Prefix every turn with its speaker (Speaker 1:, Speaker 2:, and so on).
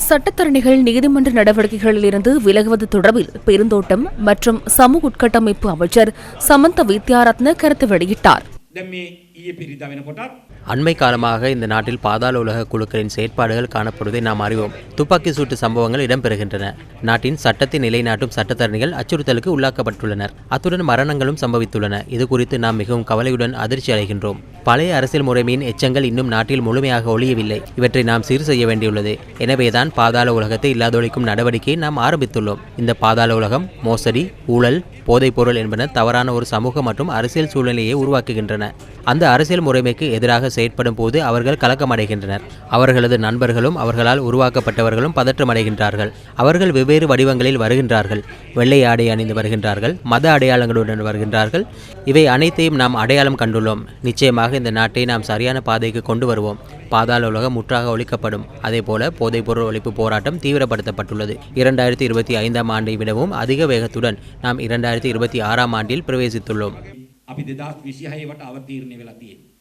Speaker 1: சட்டத்தரணிகள் நீதிமன்ற நடவடிக்கைகளில் இருந்து விலகுவது தொடர்பில் பெருந்தோட்டம் மற்றும் சமூக உட்கட்டமைப்பு அமைச்சர் சமந்த வித்யாரத்ன கருத்து வெளியிட்டார்.
Speaker 2: அண்மை காலமாக இந்த நாட்டில் பாதாள உலக குழுக்களின் செயற்பாடுகள் காணப்படுவதை நாம் அறிவோம். துப்பாக்கி சூட்டு சம்பவங்கள் இடம்பெறுகின்றன. நாட்டின் சட்டத்தை நிலைநாட்டும் சட்டத்தரணிகள் அச்சுறுத்தலுக்கு உள்ளாக்கப்பட்டுள்ளனர். அத்துடன் மரணங்களும் சம்பவித்துள்ளன. இது குறித்து நாம் மிகவும் கவலையுடன் அதிர்ச்சி அடைகின்றோம். பழைய அரசியல் முறைமையின் எச்சங்கள் இன்னும் நாட்டில் முழுமையாக ஒழியவில்லை. இவற்றை நாம் சீர் செய்ய வேண்டியுள்ளது. எனவேதான் பாதாள உலகத்தை இல்லாதொழிக்கும் நடவடிக்கையை நாம் ஆரம்பித்துள்ளோம். இந்த பாதாள உலகம் மோசடி, ஊழல், போதைப்பொருள் என்பன தவறான ஒரு சமூக மற்றும் அரசியல் சூழ்நிலையை உருவாக்குகின்றன. அந்த அரசியல் முறைமைக்கு எதிராக செயற்படும் போது அவர்கள் கலக்கமடைகின்றனர். அவர்களது நண்பர்களும் அவர்களால் உருவாக்கப்பட்டவர்களும் பதற்றமடைகின்றார்கள். அவர்கள் வெவ்வேறு வடிவங்களில் வருகின்றார்கள். வெள்ளை ஆடை அணிந்து வருகின்றார்கள், மத அடையாளங்களுடன் வருகின்றார்கள். இவை அனைத்தையும் நாம் அடையாளம் கண்டுள்ளோம். நிச்சயமாக இந்த நாட்டை நாம் சரியான பாதைக்கு கொண்டு வருவோம். பாதாள உலகம் முற்றாக ஒழிக்கப்படும். அதேபோல போதைப்பொருள் ஒழிப்பு போராட்டம் தீவிரப்படுத்தப்பட்டுள்ளது. 2025ஆம் ஆண்டை விடவும் அதிக வேகத்துடன் நாம் 2026ஆம் ஆண்டில் பிரவேசித்துள்ளோம்.
Speaker 3: අපි 2026 වට අවතීර්ණ වෙලා තියෙනවා.